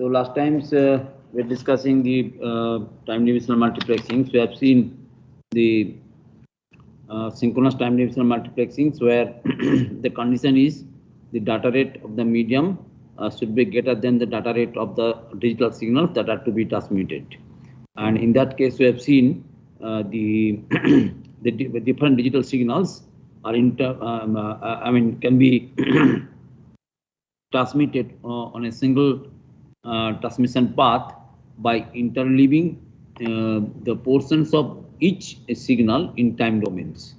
So last times we're discussing the time divisional multiplexing. So we have seen the synchronous time divisional multiplexing, where the condition is the data rate of the medium should be greater than the data rate of the digital signals that are to be transmitted. And in that case, we have seen the the different digital signals are can be transmitted on a single transmission path by interleaving the portions of each signal in time domains.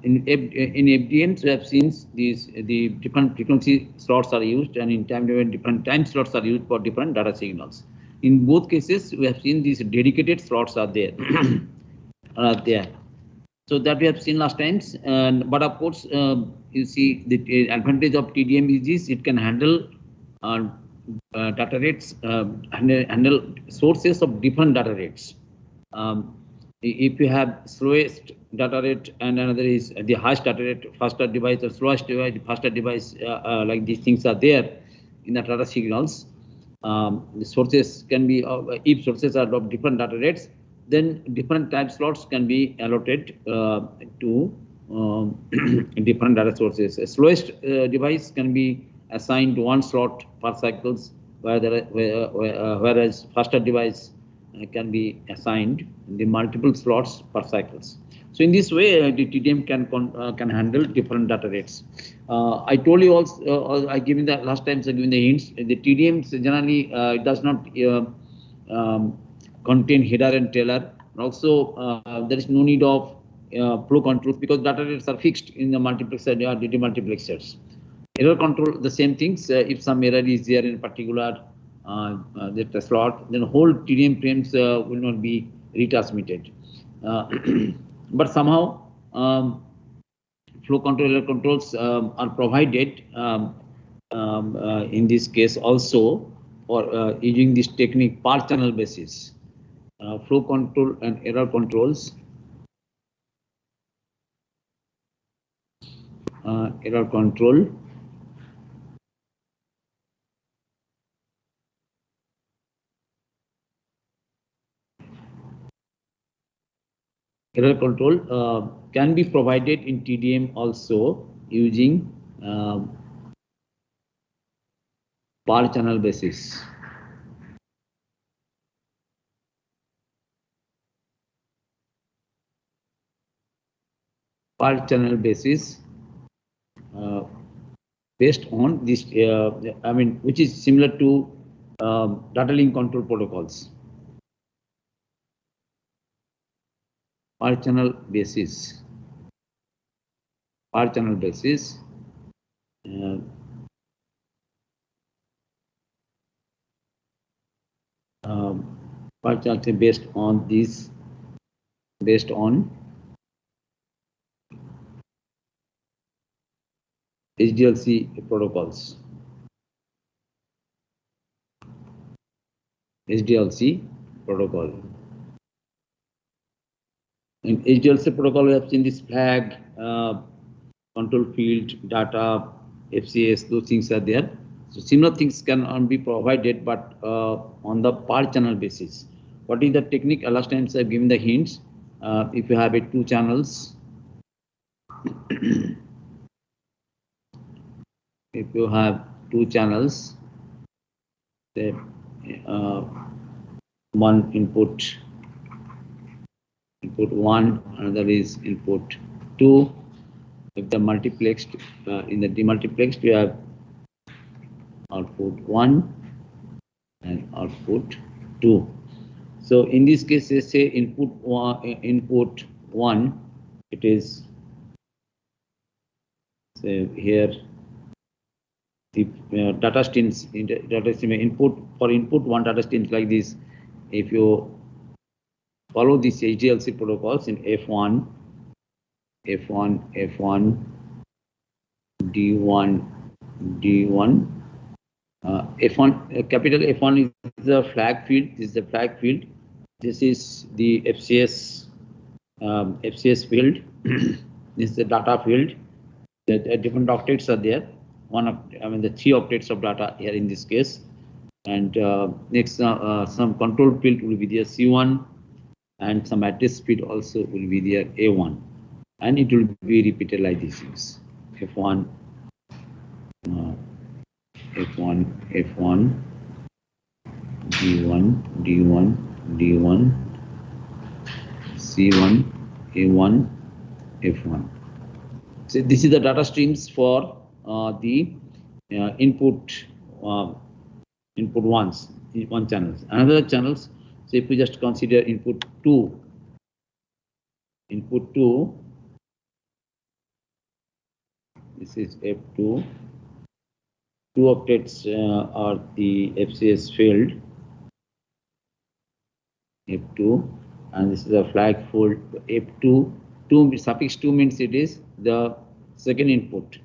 In FDMs, we have seen the different frequency slots are used, and in time domain different time slots are used for different data signals. In both cases, we have seen these dedicated slots are there. So that we have seen last times, but of course, you see the advantage of TDM is this: it can handle data rates, handle sources of different data rates. If you have slowest data rate and another is the highest data rate, faster device, or slowest device, faster device, like these things are there in the data signals. The sources can be, if sources are of different data rates, then different time slots can be allotted to different data sources. A slowest device can be assigned one slot per cycles, whereas faster device can be assigned the multiple slots per cycles. So in this way, the TDM can handle different data rates. I told you also, I given the last time, so given the hints. The TDMs generally it does not contain header and tailer. Also, there is no need of flow controls because data rates are fixed in the multiplexer or DD multiplexers. Error control, the same things. If some error is there in particular the slot, then whole TDM frames will not be retransmitted. But somehow flow control error controls are provided in this case also for using this technique per channel basis. Flow control and error controls. Error control. Error control can be provided in TDM also using per channel basis. Per channel basis based on this, which is similar to data link control protocols. Per channel basis. Per channel basis. Per channel based on this, based on SDLC protocols. SDLC protocol. In SDLC protocol, we have seen this flag, control field, data, FCS, those things are there. So similar things can be provided, but on the per channel basis. What is the technique? Last time I've given the hints. If you have two channels, if you have two channels, say one input 1, another is input 2. If the multiplexed in the demultiplexed, you have output 1 and output 2. So in this case, say input 1, it is, say here the data streams, data stream input for input 1 data streams like this. If you follow these SDLC protocols in F1, D1, F1, capital F1 is the flag field. This is the flag field. This is the FCS field. This is the data field. The different octets are there. The 3 octets of data here in this case. And next, some control field will be there C1, and some address field also will be there A1, and it will be repeated like these things: F1, F1, F1, D1, D1, D1, C1, A1, F1. So this is the data streams for the input ones, one channels. Another channels. So if we just consider input 2, this is F2. 2 octets are the FCS field, F2, and this is a flag field F2. 2 suffix 2 means it is the second input.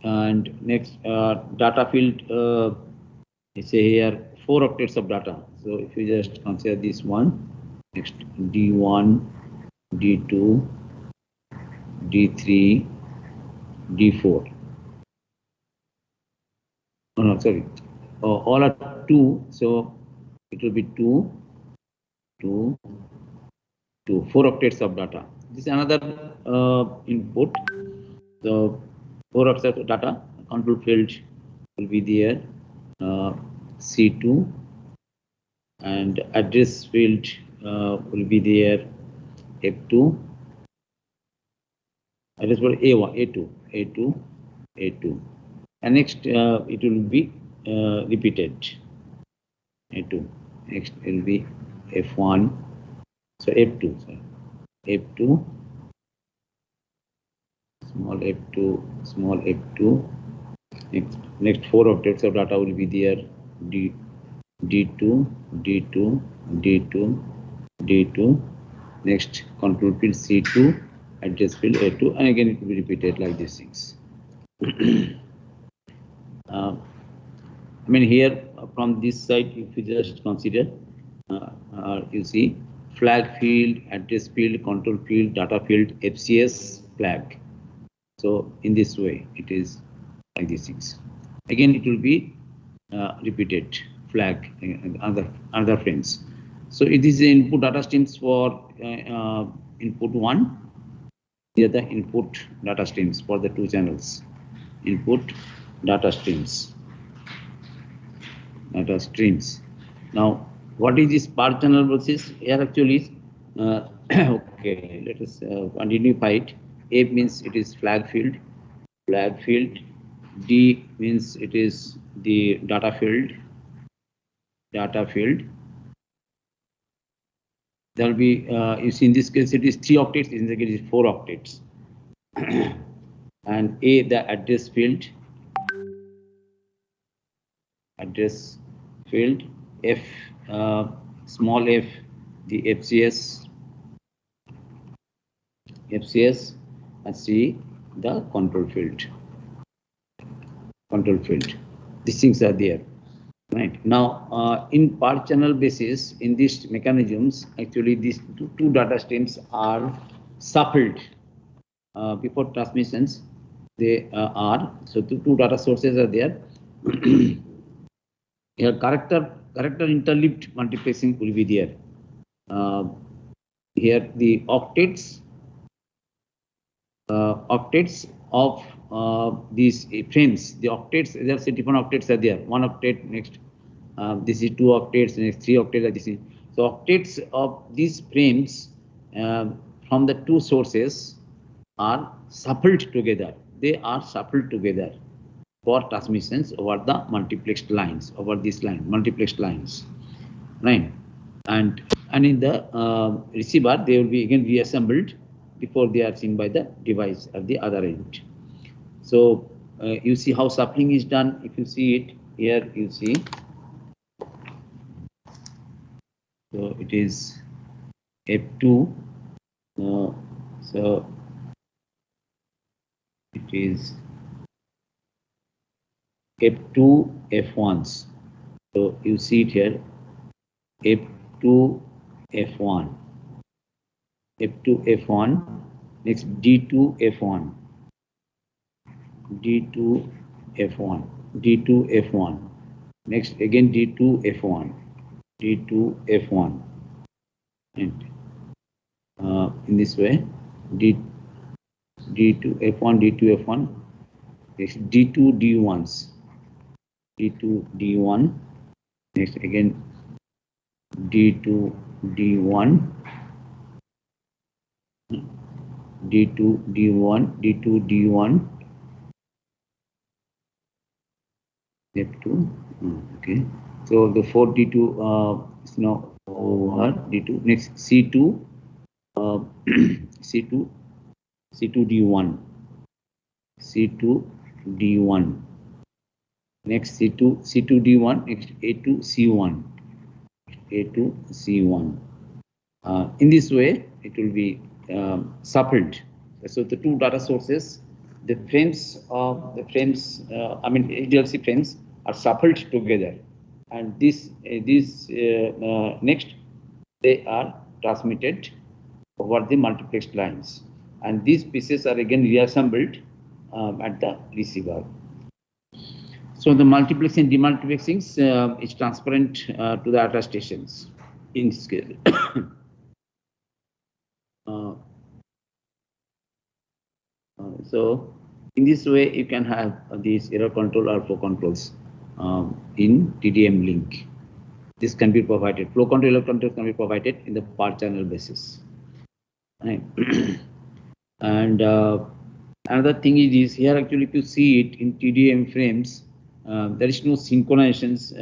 And next, data field, say here 4 octets of data. So if you just consider this one, next D1, D2, D3, D4. Oh, no, sorry. All are 2, so it will be 2, 2, 2, 4 octets of data. This is another input. So 4 octets of data. Control field will be there, C2, and address field will be there, F2. Address for A1, A2, A2, A2. And next, it will be repeated. A2. Next will be F1. So F2. Sorry. F2. Small F2. Small F2. Next 4 octets of data will be there. D2, D2, D2, D2. Next control field C2. Address field A2, and again it will be repeated like these things. I mean here from this side, if you just consider, you see flag field, address field, control field, data field, FCS, flag. So in this way, it is like these things. Again, it will be repeated, flag and other frames. So it is the input data streams for input 1. Here the input data streams for the 2 channels. Input data streams. Now, what is this per channel process? Here actually, okay, let us identify it. A means it is flag field. D means it is the data field. There will be, you see in this case it is 3 octets, in this case it is 4 octets. And A, the address field. F, small f, the FCS, and C, the control field. These things are there. Right now, in per channel basis, in these mechanisms, actually these two data streams are shuffled before transmissions. They are, so two data sources are there. Here character interleaved multiplexing will be there. Here the octets of these frames, the octets, there's different octets are there. 1 octet, next this is 2 octets, next 3 octets, like this is. So octets of these frames from the 2 sources are shuffled together. They are shuffled together for transmissions over the multiplexed lines, over this line, multiplexed lines, right? And in the receiver, they will be again reassembled before they are seen by the device at the other end. So you see how shuffling is done. If you see it here, you see. So it is F2. So it is F2 F1s. So you see it here, F2 F1, F2 F1, next D2 F1, D2 F1. D2 F1. Next again D2 F1, D2 F1, and in this way D2 F1, D2 F1, D2 D1s, D2 D1. Next again D2 D1, D2 D1, D2 D1, F2. Okay, so the 4 D2 is now over D2. Next C2, C2 D1, C2 D1. Next C2 D1. Next A2 C1, A2 C1. In this way, it will be shuffled. So the two data sources, the frames, I mean HDLC frames are shuffled together, and this next they are transmitted over the multiplexed lines, and these pieces are again reassembled at the receiver. So the multiplexing and demultiplexing is transparent to the data stations in this case. So in this way, you can have these error control or flow controls in TDM link. This can be provided. Flow control, error control can be provided in the per channel basis. Right. And another thing is here actually, if you see it in TDM frames, there is no synchronizations.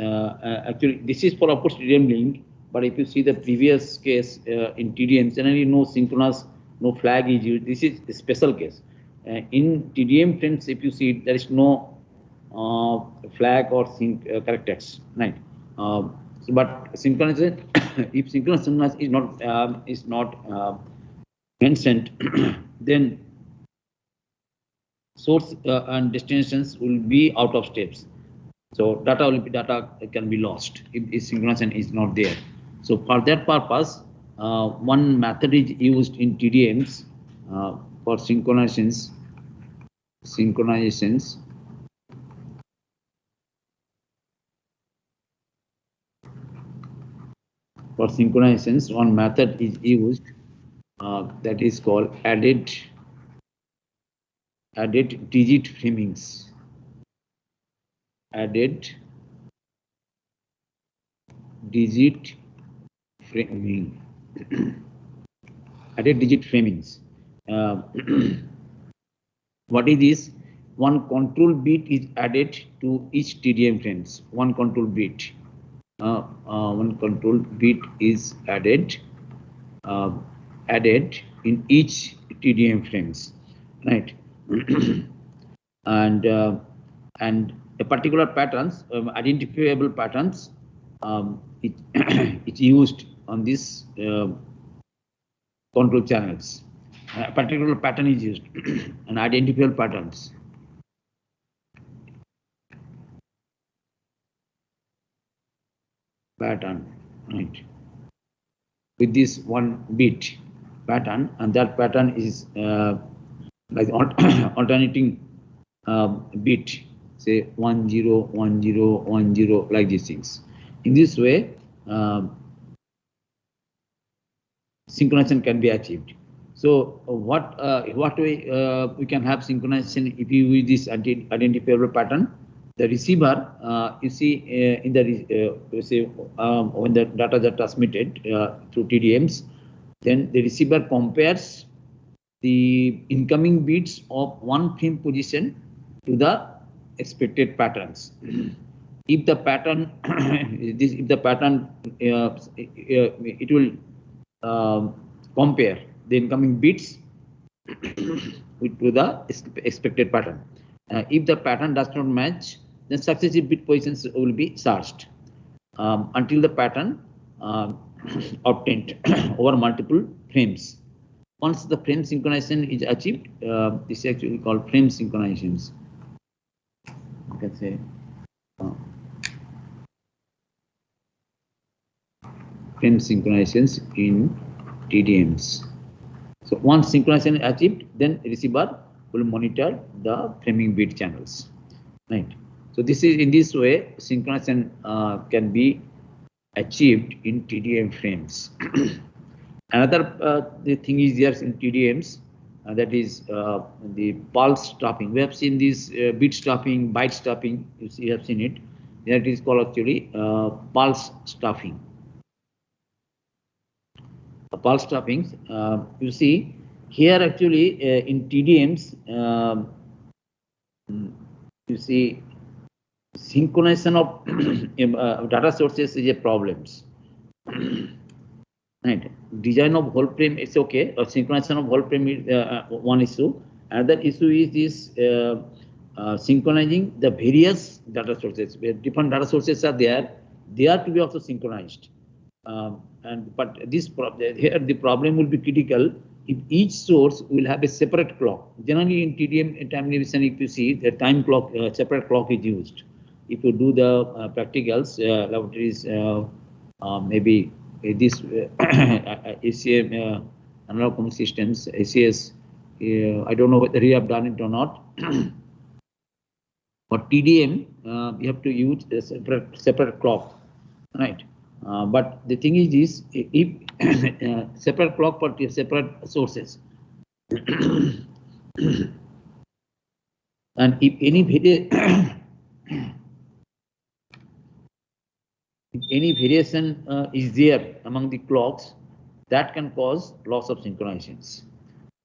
Actually, this is for of course TDM link, but if you see the previous case in TDM, generally no synchronous, no flag is used. This is a special case. In TDM frames, if you see it, there is no flag or sync characters, right? But synchronization, if synchronization is not mentioned, then source and destinations will be out of steps. So data can be lost if synchronization is not there. So for that purpose, one method is used in TDMs for synchronizations. For synchronizations, one method is used that is called added digit framings. Added digit framing. Added digit framings. What is this? One control bit is added to each TDM frames. One control bit. One control bit is added in each TDM frames, right? And a particular patterns, identifiable patterns, it's used on this control channels. A particular pattern is used, and identifiable patterns. Pattern, right? With this one bit pattern, and that pattern is like alternating bit, say 1 0 1 0 1 0, like these things. In this way, synchronization can be achieved. So what way we can have synchronization if you use this identifiable pattern? The receiver, you see in the when the data are transmitted through TDMs, then the receiver compares the incoming bits of one frame position to the expected patterns. If the pattern it will compare the incoming bits to the expected pattern. If the pattern does not match, then successive bit positions will be searched until the pattern obtained over multiple frames. Once the frame synchronization is achieved, this is actually called frame synchronizations. You can say frame synchronizations in TDMs. So once synchronization is achieved, then receiver will monitor the framing bit channels, right? So this is in this way synchronization can be achieved in TDM frames. Another the thing is there in TDMs, that is the pulse stopping. We have seen this bit stopping, byte stopping. You have seen it. That is called actually pulse stopping. Pulse stopping. You see here actually in TDMs, you see synchronization of data sources is a problems. Right. Design of whole frame is okay. Or synchronization of whole frame is one issue. Another issue is this synchronizing the various data sources. Where different data sources are there, they are to be also synchronized. But this here the problem will be critical if each source will have a separate clock. Generally in TDM time division, if you see the time clock, separate clock is used. If you do the practicals, laboratories, maybe this ACM analog communication systems, ACS, I don't know whether you have done it or not. For TDM, you have to use a separate clock, right? But the thing is this: if separate clock for separate sources, and if any variation is there among the clocks, that can cause loss of synchronizations.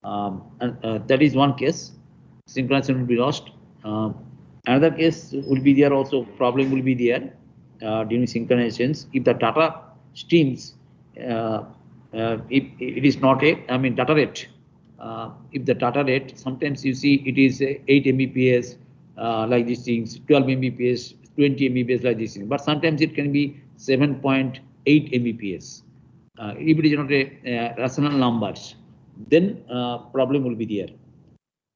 And that is one case. Synchronization will be lost. Another case will be there also. Problem will be there during synchronizations if the data streams, if it is not a, data rate. If the data rate, sometimes you see it is 8 Mbps like these things, 12 Mbps, 20 Mbps like these things, but sometimes it can be 7.8 Mbps. If it is not a rational numbers, then problem will be there.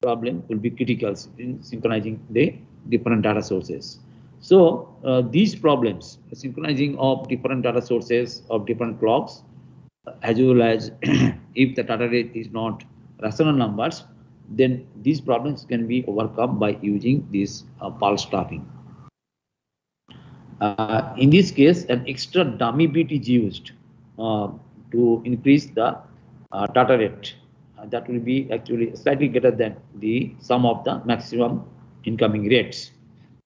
Problem will be critical in synchronizing the different data sources. So these problems, synchronizing of different data sources of different clocks, as well as if the data rate is not rational numbers, then these problems can be overcome by using this pulse stopping. In this case, an extra dummy bit is used to increase the data rate. That will be actually slightly greater than the sum of the maximum incoming rates.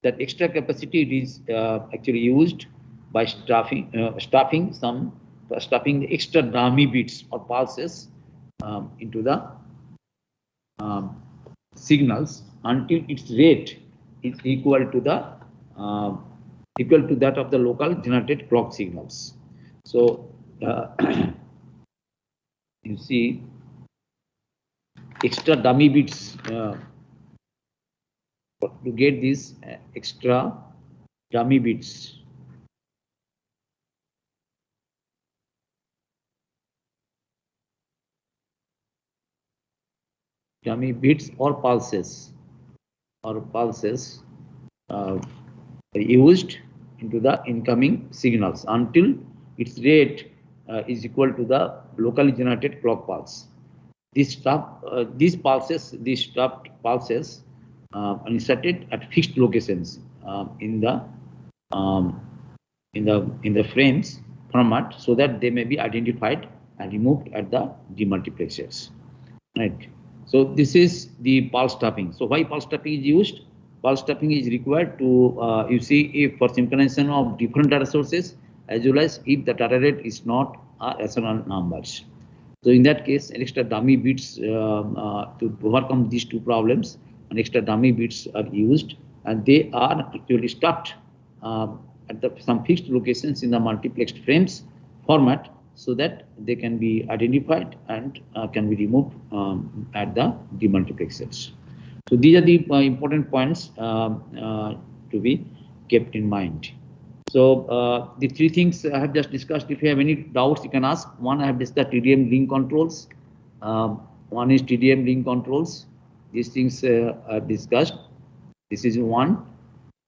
That extra capacity is actually used by stuffing the extra dummy bits or pulses into the signals until its rate is equal to that of the local generated clock signals. So you see extra dummy bits to get these extra dummy bits. Dummy bits or pulses used into the incoming signals until its rate is equal to the locally generated clock pulse. These pulses are inserted at fixed locations in the frames format, so that they may be identified and removed at the demultiplexers. Right. So this is the pulse stopping. So why pulse stopping is used? Pulse stopping is required to you see if for synchronization of different data sources, as well as if the data rate is not rational numbers. So in that case, an extra dummy bits to overcome these two problems, an extra dummy bits are used, and they are actually stopped at some fixed locations in the multiplexed frames format, so that they can be identified and can be removed at the demultiplexers. So these are the important points to be kept in mind. So the three things I have just discussed. If you have any doubts, you can ask. One, I have discussed TDM link controls. One is TDM link controls. These things are discussed. This is one.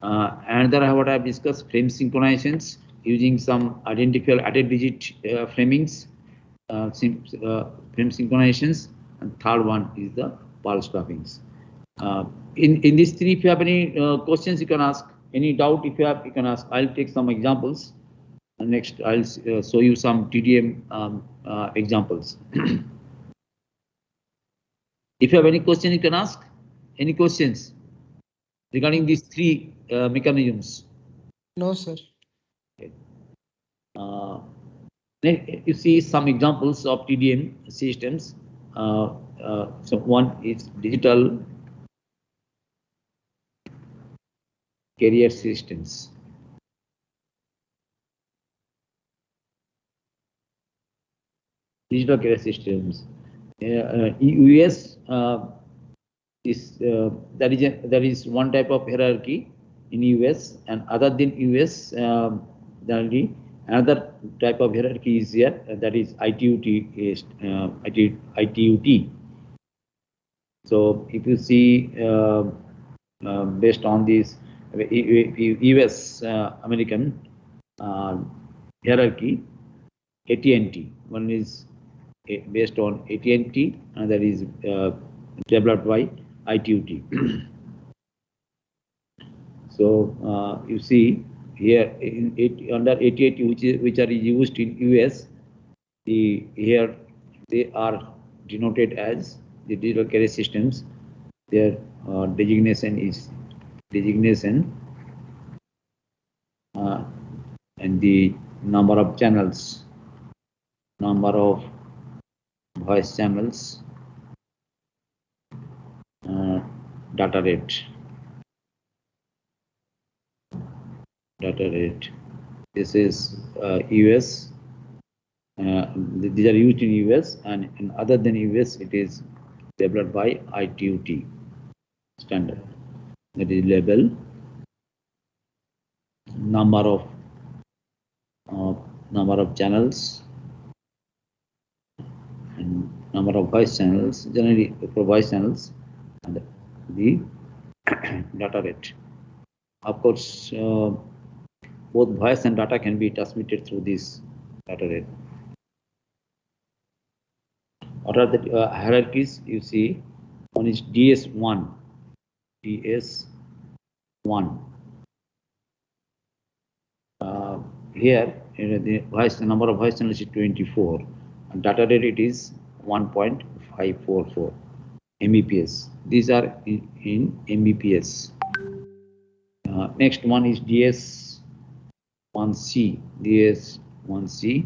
Another, what I have discussed, frame synchronizations using some identifiable added digit framings, frame synchronizations, and third one is the pulse stoppings. In these three, if you have any questions, you can ask. Any doubt if you have, you can ask. I'll take some examples. And next, I'll show you some TDM examples. If you have any question, you can ask. Any questions regarding these three mechanisms? No, sir. Okay. You see some examples of TDM systems. So one is digital carrier systems. Digital carrier systems. US is there is one type of hierarchy in US, and other than US, another type of hierarchy is here, that is ITU-T. ITU-T. So if you see based on this US American hierarchy, AT&T, one is based on AT&T, and that is developed by ITU-T. So you see here under AT&T, which are used in US, here they are denoted as the digital carrier systems. Their designation is and the number of channels, number of voice channels, data rate. This is US. These are used in US, and in other than US, it is developed by ITU-T standard. That is label, number of channels, and number of voice channels. Generally, for voice channels, and the data rate. Of course, both voice and data can be transmitted through this data rate. What are the hierarchies? You see, one is DS1. DS1. Here, the number of voice channels is 24, and data rate it is 1.544 Mbps. These are in Mbps. Next one is DS1C. DS1C.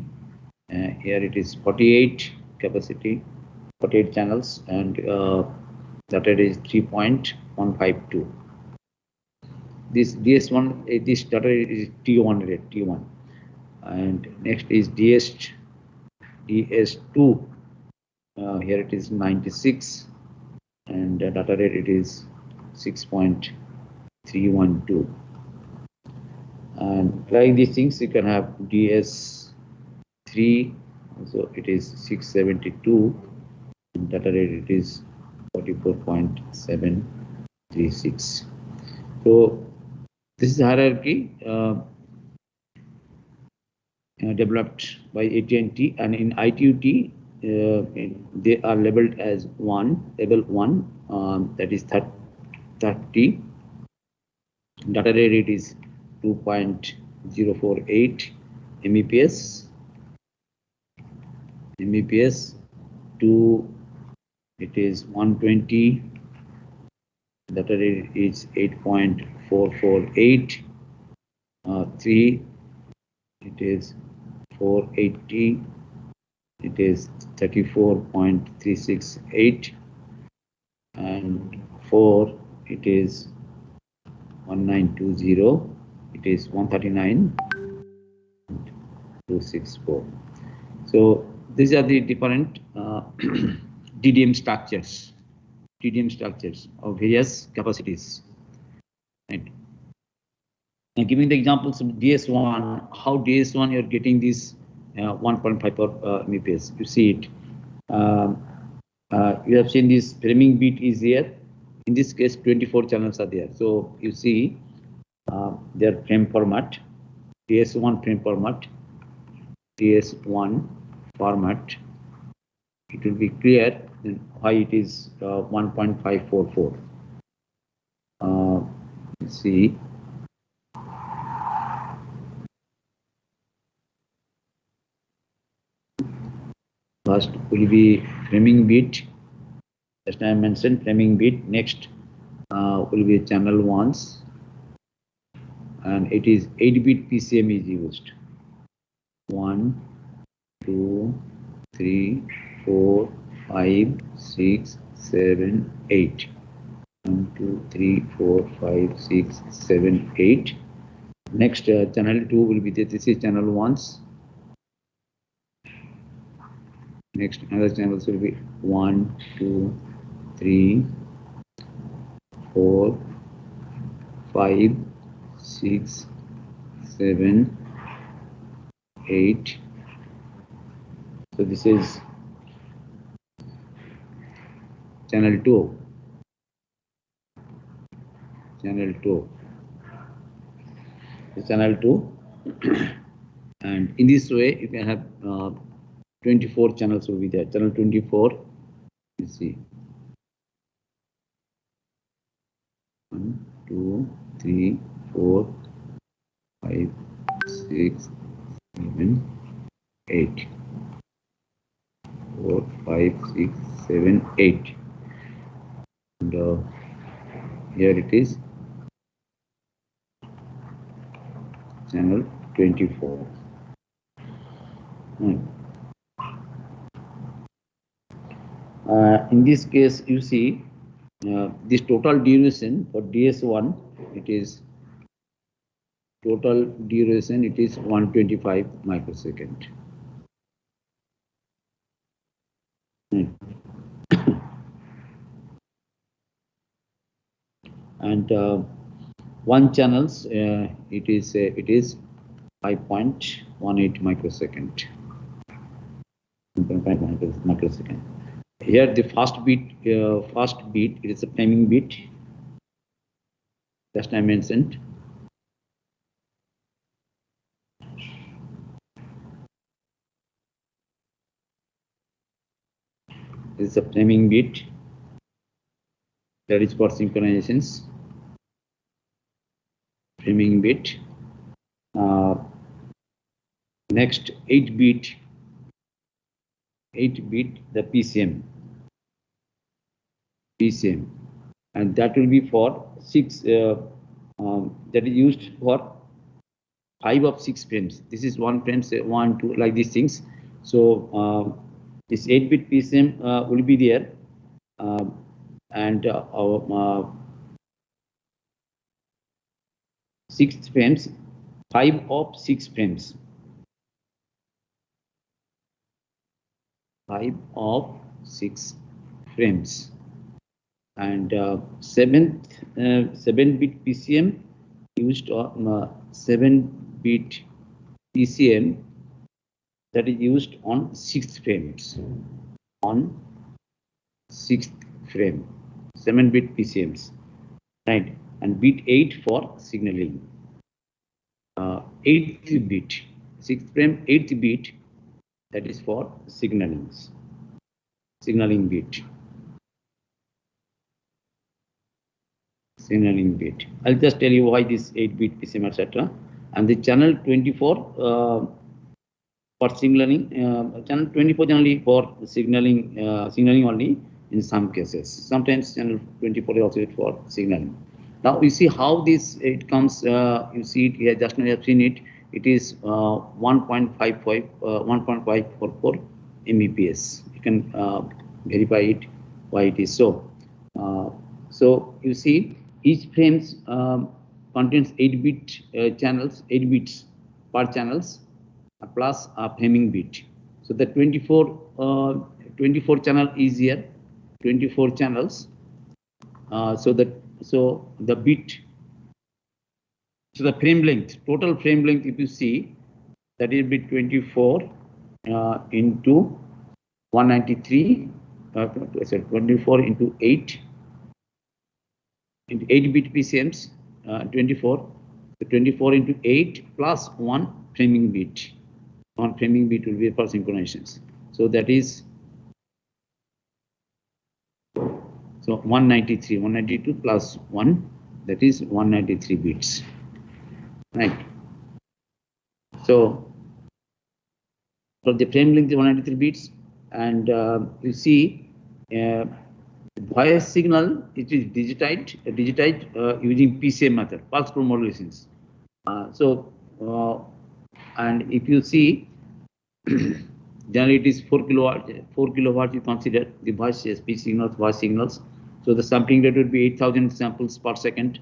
Here it is 48 capacity, 48 channels, and data rate is 3.152. This DS1, this data rate is T1 rate, T1. And next is DS2. Here it is 96, and data rate it is 6.312. And like these things, you can have DS3, so it is 672, and data rate it is 44.736. So this is hierarchy developed by AT&T, and in ITU-T, they are labeled as level 1, that is 30. Data rate is 2.048 Mbps. 2, it is 120. Data rate is 8.448. 3, it is 480. It is 34.368, and 4, it is 1920. It is 139.264. So these are the different DDM structures. Of various capacities. Right. And giving the examples of DS1, how DS1 you're getting this 1.5 Mbps. You see it. You have seen this framing bit is here. In this case, 24 channels are there. So you see their frame format, DS1 frame format, DS1 format. It will be clear why it is 1.544. See, First will be framing bit. Just I mentioned framing bit. Next will be channel ones, and it is 8-bit PCM is used. 1, 2, 3, 4, 5, 6, 7, 8. 1, 2, 3, 4, 5, 6, 7, 8. Next channel 2 will be this is channel 1s. Next another channels will be 1, 2, 3, 4, 5, 6, 7, 8. So this is channel 2. Channel 2. Channel 2. And in this way, you can have 24 channels will be there. Channel 24. You see. 1, 2, 3, 4, 5, 6, 7, 8. 4, 5, 6, 7, 8. And here it is channel 24. In this case, you see this total duration for DS1, it is total duration, it is 125 microsecond. And one channels it is 5.18 microsecond. Microsecond. Here the first beat it is a framing bit. Just I mentioned. This is a framing bit. That is for synchronizations. Framing bit. Next 8-bit the PCM, and that will be for 6 that is used for 5 of 6 frames. This is 1 frame, say 1, 2, like these things. So this 8-bit PCM will be there, and our 6 frames, 5 of 6 frames. 5 of 6 frames, and 7-bit PCM used on 7-bit PCM that is used on 6 frames. On 6th frame, 7-bit PCMs, right? And bit 8 for signaling. 8th bit, 6th frame, 8th bit. That is for signaling bit. Signaling bit. I'll just tell you why this 8-bit PCM, etc. And the channel 24 for signaling. Channel 24 generally for signaling only in some cases. Sometimes channel 24 is also for signaling. Now you see how this it comes. You see it here. Just now you have seen it. It is 1.544 Mbps. You can verify it why it is so. So you see each frame contains 8-bit channels, 8 bits per channels plus a framing bit. So the 24 channel is here, 24 channels. So the bit. So the frame length, total frame length, if you see, that is bit 24 into 193. 24 into 8 into 8-bit PCMs. 24. So 24 into 8 plus 1 framing bit. 1 framing bit will be for synchronizations. So that is 193, 192 plus 1, that is 193 bits. Right. So for the frame length 193 bits, and you see voice signal, it is digitized using PCM method, pulse code modulations. And if you see, generally it is 4 kilohertz you consider the voice speech signals, voice signals. So the sampling rate would be 8,000 samples per second.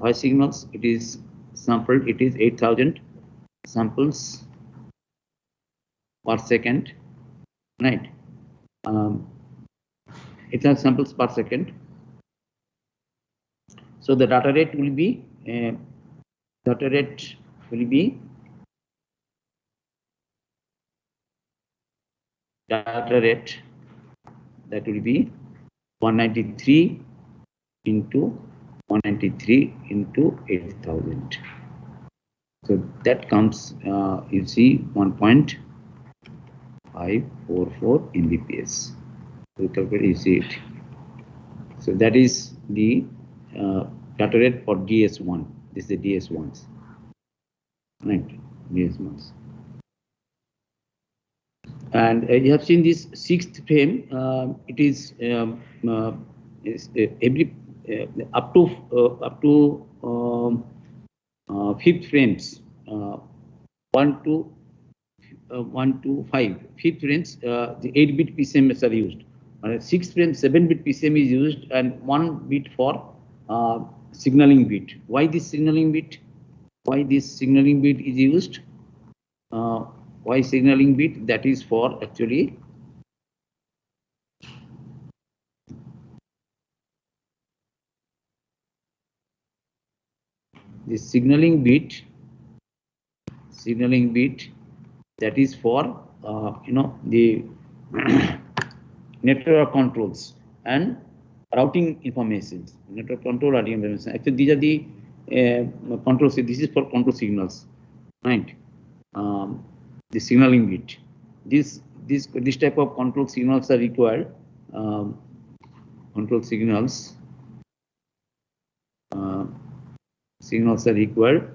Voice signals, it is sampled, it is 8,000 samples per second, right? 8,000 samples per second. So the data rate will be data rate will be that will be 193 into 193 into 8,000. So that comes, you see, 1.544 Mbps. So calculate, you see it. So that is the data rate for DS1. This is the DS1s, right? DS1s. And you have seen this 6th frame. It is every up to 5th frames. 1 to 5. 5th frames, the 8-bit PCMs are used. 6th frame, 7-bit PCM is used, and 1 bit for signaling bit. Why this signaling bit? Why this signaling bit is used? Why signaling bit? That is for actually the signaling bit. That is for the network controls and routing information. Network control routing information. Actually, these are the controls. This is for control signals, right? The signaling bit. This type of control signals are required. Control signals are required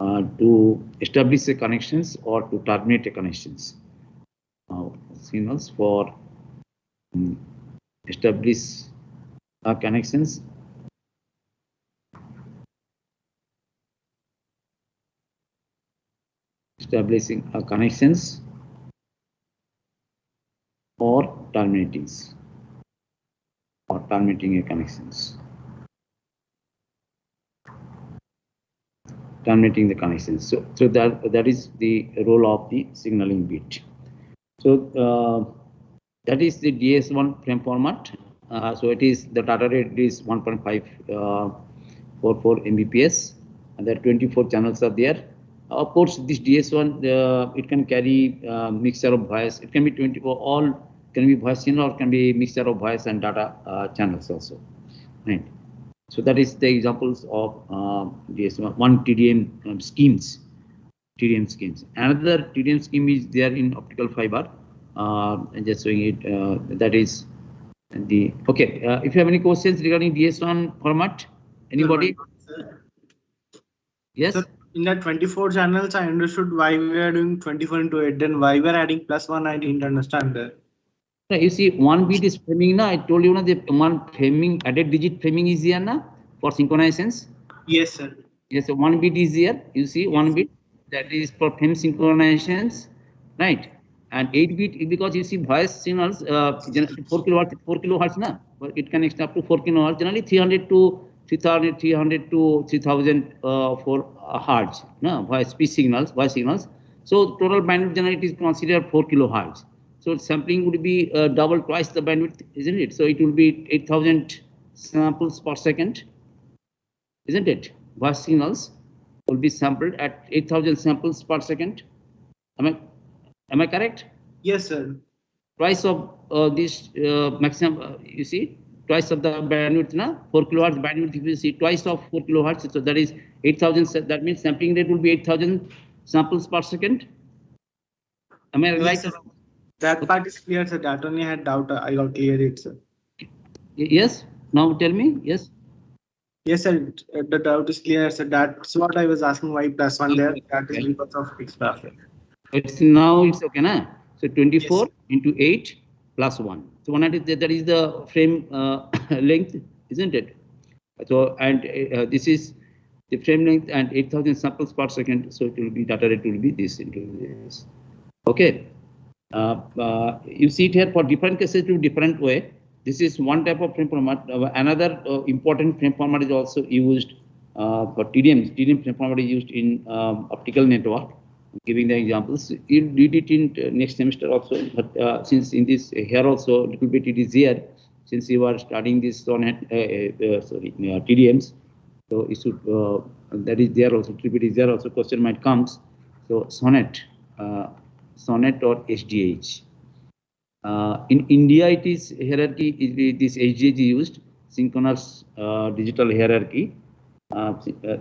to establish the connections or to terminate the connections. Signals for establish connections. Establishing connections or terminating a connections. Terminating the connections. So that is the role of the signaling bit. So that is the DS1 frame format. So it is the data rate is 1.544 Mbps, and there are 24 channels are there. Of course, this DS1 it can carry mixture of voice. It can be 24, all can be voice channel or can be mixture of voice and data channels also, right? So that is the examples of DS1 TDM schemes. TDM schemes. Another TDM scheme is there in optical fiber. And just showing it. That is the okay. If you have any questions regarding DS1 format, anybody? Yes. Sir, in that 24 channels, I understood why we are doing 24 into 8. Then why we are adding +1, I didn't understand that. You see, 1 bit is framing now. I told you now the one framing added digit framing is here now for synchronizations. Yes, sir. Yes, so 1 bit is here. You see, 1 bit that is for frame synchronizations, right? And 8 bit because you see voice signals 4 kilohertz now. It can extend up to 4 kilohertz. Generally 300 to 3,000 to 3,000 for hertz. No, voice signals. So total bandwidth generally is considered 4 kilohertz. So sampling would be double, twice the bandwidth, isn't it? So it will be 8,000 samples per second, isn't it? Voice signals will be sampled at 8,000 samples per second. Am I correct? Yes, sir. Twice of this maximum, you see, twice of the bandwidth, na? 4 kilohertz bandwidth, if you see, twice of 4 kilohertz, so that is 8,000, that means sampling rate will be 8,000 samples per second. Am I right? Yes, that part is clear, sir. That only had doubt. I got clear it, sir. Yes, now tell me, yes. Yes, sir. The doubt is clear, sir. That's what I was asking. Why +1 there? That is because of fixed traffic. Now it's okay, na? So 24 Yes. into 8 plus 1. So 190, that is the frame length, isn't it? So, and this is the frame length and 8,000 samples per second. So it will be data rate will be this into this. Okay. You see it here for different cases to different way. This is one type of frame format. Another important frame format is also used for TDM. TDM frame format is used in optical network. Giving the examples, you did it in next semester also. But since in this here also little bit it is here. Since you are studying this on TDMs, so it should that is there also. Little bit is there also. Question might comes. So SONET. SONET or SDH. In India, it is hierarchy. This SDH is used, synchronous digital hierarchy.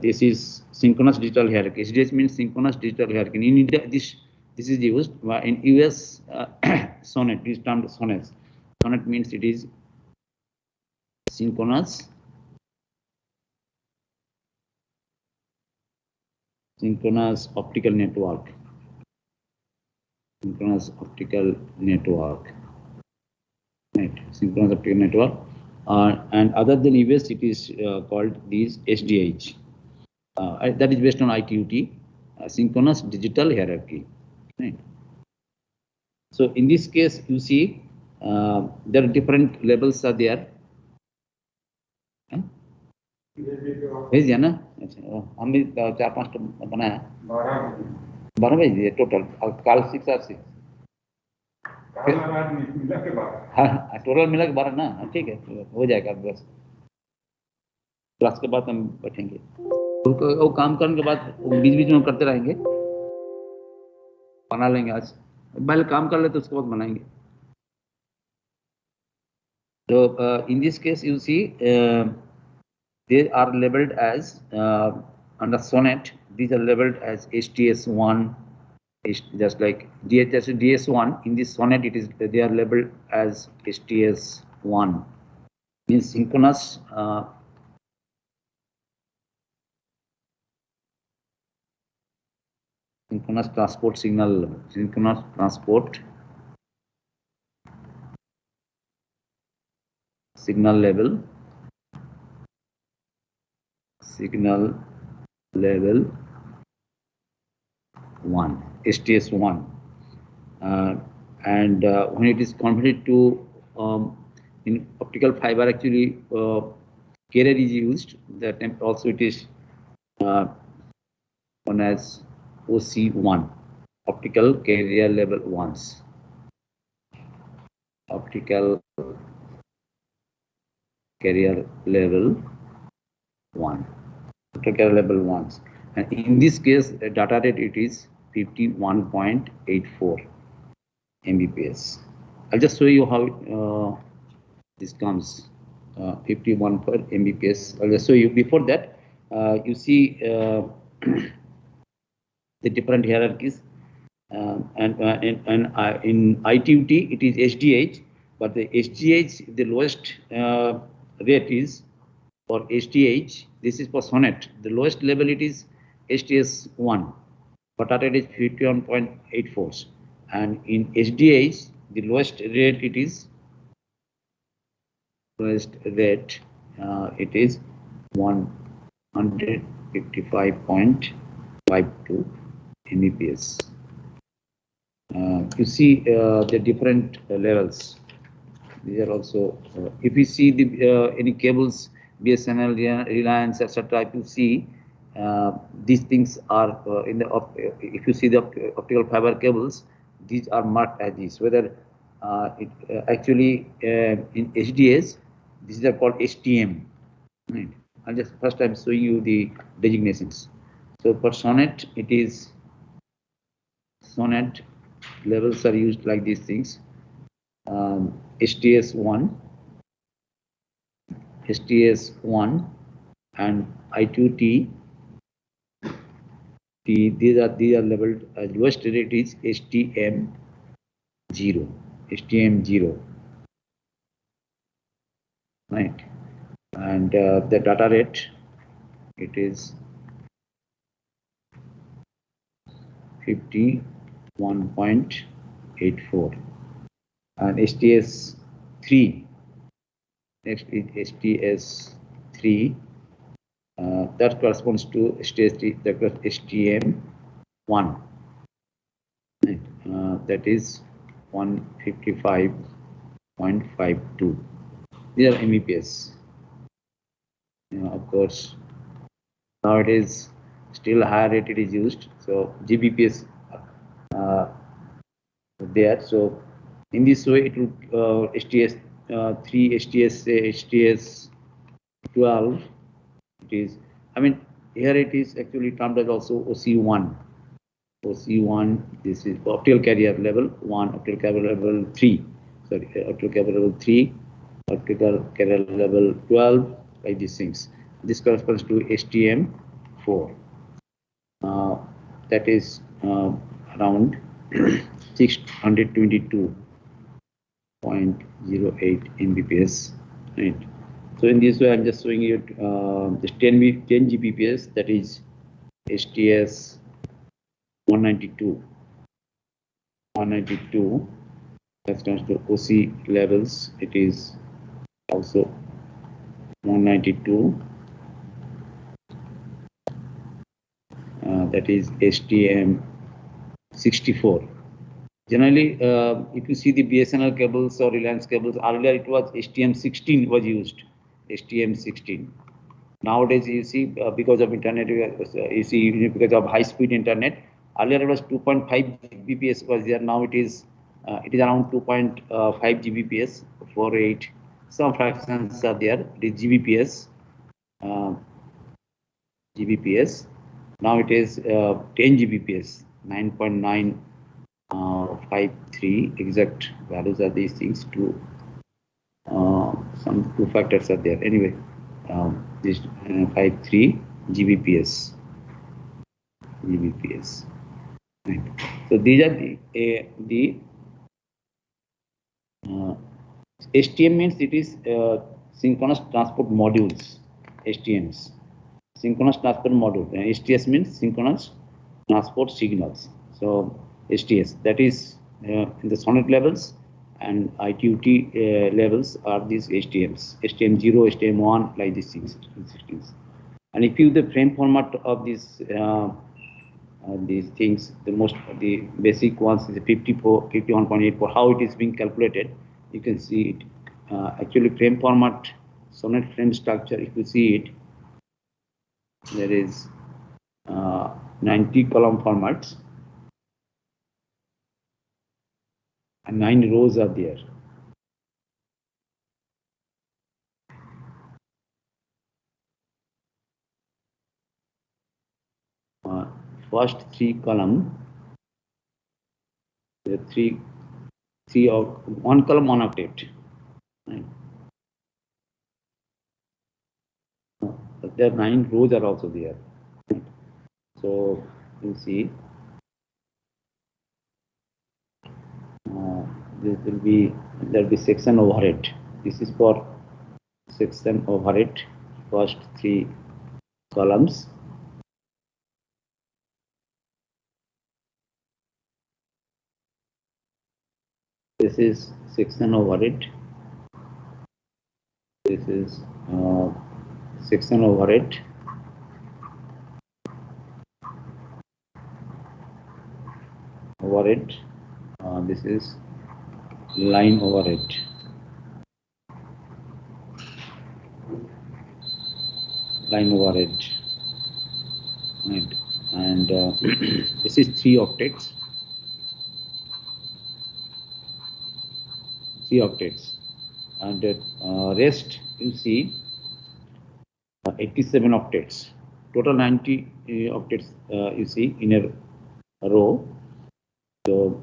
This is synchronous digital hierarchy. SDH means synchronous digital hierarchy. In India, this is used. In US, SONET is termed SONET. SONET means it is synchronous optical network. Synchronous optical network. Right, synchronous optical network. And other than US, it is called these SDH. That is based on ITUT, synchronous digital hierarchy. Right. So in this case, you see there are different levels are there. भेज दिया ना? अच्छा, हम भी 4-5 बनाया, 12 भेज दिए total, और कल 6 और 6 हाँ, टोटल मिला के 12 ना, ठीक है, हो जाएगा बस। क्लास के बाद हम बैठेंगे, वो काम करने के बाद बीच-बीच में करते रहेंगे, बना लेंगे आज। पहले काम कर लेते उसके बाद बनाएंगे। So in this case, you see they are labeled as under SONET. These are labeled as HTS1, just like DS1. In this SONET, it is they are labeled as HTS1, means synchronous. Synchronous transport signal, synchronous transport signal level, one, STS1, and when it is converted to in optical fiber, actually carrier is used. That also it is known as OC1, optical carrier level 1s. Optical carrier level 1. Optical carrier level 1s. And in this case, the data rate it is 51.84 Mbps. I'll just show you how this comes. 51 per Mbps. I'll just show you. Before that, you see the different hierarchies. And in ITUT, it is SDH, but the SDH, the lowest rate is for SDH. This is for SONET. The lowest level it is STS1, but data rate is 51.84. And in SDH, the lowest rate it is 155.52 Mbps. You see the different levels. These are also, if you see the any cables, BSNL, Reliance, etc. If you see these things are in the if you see the optical fiber cables, these are marked as this. Whether it actually in HDS, these are called HTM. Right. I'll just first time showing you the designations. So for SONET, it is SONET levels are used like these things. STS1, and I2T. These are labeled as lowest rate is STM0. Right, and the data rate it is 51.84 2.84, and STS3. Next is STS3. That corresponds to STS3. That was STM1. That is 155.52. These are Mbps. Of course, nowadays still higher rate it is used. So Gbps there. So in this way, it will STS3, STS12. It is. I mean, here it is actually termed as also OC1. OC1. This is optical carrier level 1, optical carrier level 3. Sorry, optical carrier level 3, optical carrier level 12. Like these things. This corresponds to STM4. That is around 622.08 Mbps. Right. So in this way, I'm just showing you this 10 Gbps. That is STS 192. 192. That stands to OC levels. It is also 192. That is STM64. Generally, if you see the BSNL cables or Reliance cables, earlier it was STM16 was used. STM16. Nowadays, you see, because of internet, you see, because of high-speed internet, earlier it was 2.5 Gbps was there. Now it is around 2.5 Gbps, 48. Some fractions are there. It is Gbps. Gbps. Now it is 10 Gbps, 9.953. Exact values are these things. Some two factors are there. Anyway, this 53 Gbps. Gbps. Right. So these are the STM means it is synchronous transport modules. STMs. Synchronous transport module. STS means synchronous transport signals. So STS, that is in the SONET levels, and ITUT levels are these STMs. STM0, STM1, like these things. And if you the frame format of these things, the basic ones is 51.84. How it is being calculated, you can see it. Actually, frame format, SONET frame structure. If you see it, there is 90 column formats and 9 rows are there. First 3 column, the three of 1 column, 1 octet. Right. There 9 rows are also there. So you see, there will be section overhead. This is for section overhead. First 3 columns. This is section overhead. This is section overhead. Overhead. This is line overhead. Line overhead. Right. And this is 3 octets. 3 octets. And rest you see 87 octets. Total 90 octets you see in a row. So,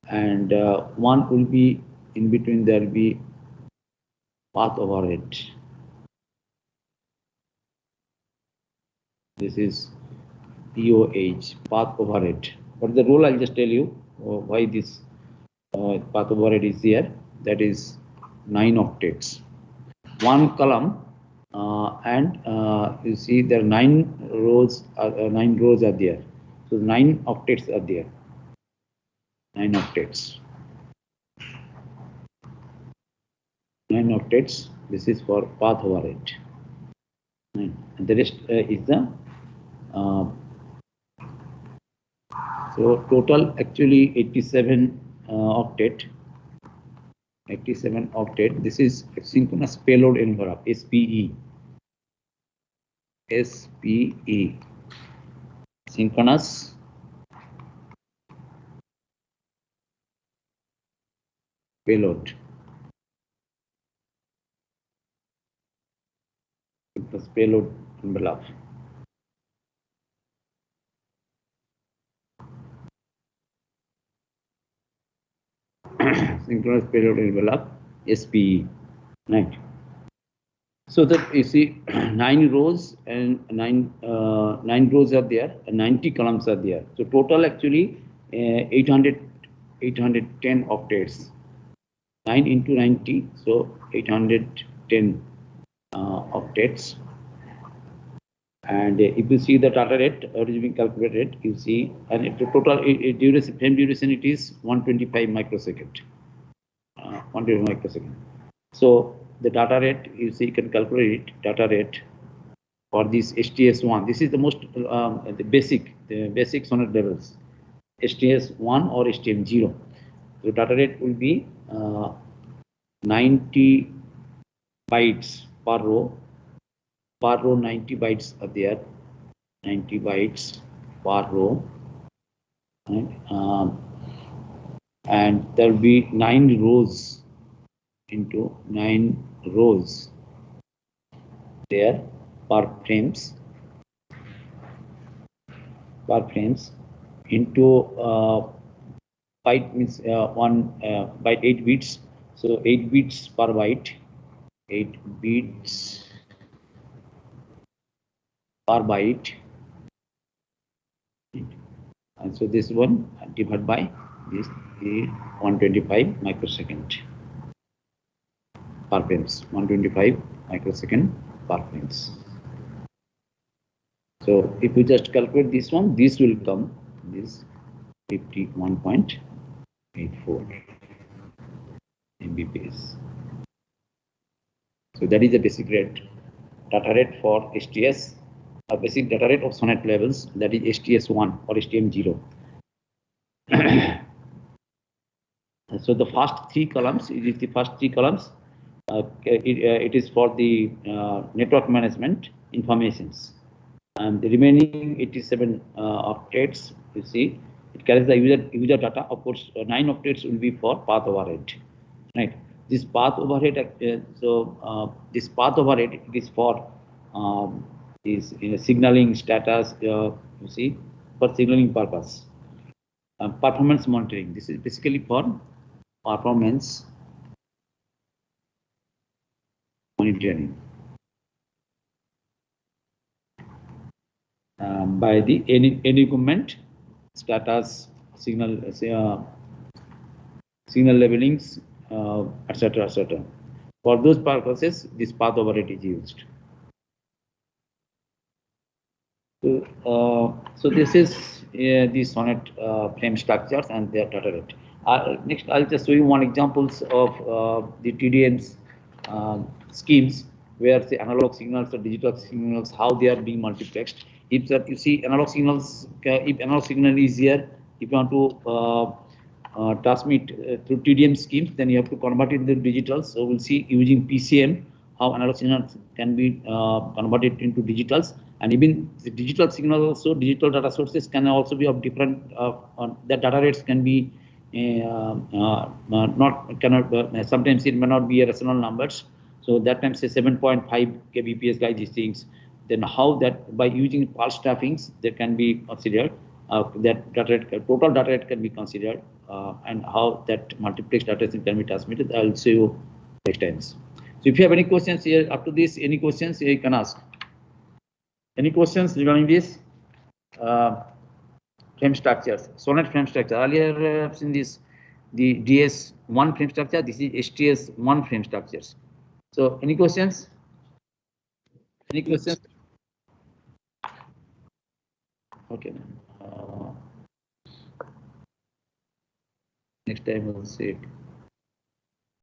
and one will be in between, there will be path overhead. This is POH, path overhead. What is the rule? I'll just tell you why this path overhead is here. That is 9 octets. 1 column, and you see there are 9 rows. 9 rows are there. So 9 octets are there. 9 octets. 9 octets. This is for path overhead. And the rest is the so total actually 87 octet. 87 octet. This is synchronous payload envelope, SPE. SPE. Synchronous payload. Synchronous payload envelope. Synchronous payload envelope, SPE. Right. So that you see 9 rows and 9 rows are there and 90 columns are there. So total actually 810 octets. 9 into 90, so 810 octets. And if you see the data rate, what is being calculated, you see, and the total duration, frame duration, it is 125 microsecond. 125 microsecond. So the data rate, you see, you can calculate it, data rate for this STS1. This is the most the basic SONET levels, STS1 or STM0. So data rate will be 90 bytes per row. Per row 90 bytes are there. 90 bytes per row. And there will be 9 rows into 9 rows there per frames into byte means one byte 8 bits, so 8 bits per byte, 8 bits per byte, and so this one divided by this 125 microsecond per frames, 125 microsecond per frames. So if you just calculate this one, this will come this 51.84 Mbps. So that is the basic rate, data rate for STS, a basic data rate of SONET levels, that is STS1 or STM0. So the first 3 columns, it is the first 3 columns. It is for the network management informations, and the remaining 87 octets, you see, it carries the user data. Of course, 9 octets will be for path overhead, right? This path overhead, this path overhead, it is for is signaling status. You see, for signaling purpose, performance monitoring. This is basically for performance monitoring by the any equipment status, signal signal labelings, etc. etc. For those purposes, this path overhead is used. So this is the SONET frame structures and their data rate. Next, I'll just show you one examples of the TDM's schemes where the analog signals or digital signals, how they are being multiplexed. If that you see analog signals, if analog signal is here, if you want to transmit through TDM schemes, then you have to convert it into digitals. So we'll see using PCM how analog signals can be converted into digitals, and even the digital signal also, digital data sources can also be of different. The data rates can be sometimes it may not be a rational numbers. So that time say 7.5 kbps guys these things. Then how that by using pulse trappings that can be considered. That data rate, total data rate can be considered, and how that multiplex data can be transmitted. I'll show you next times. So if you have any questions here up to this, any questions you can ask. Any questions regarding this frame structures, SONET frame structure? Earlier I've seen this, the DS1 frame structure. This is STS1 frame structures. So any questions? Any questions? Okay. Next time we'll see it.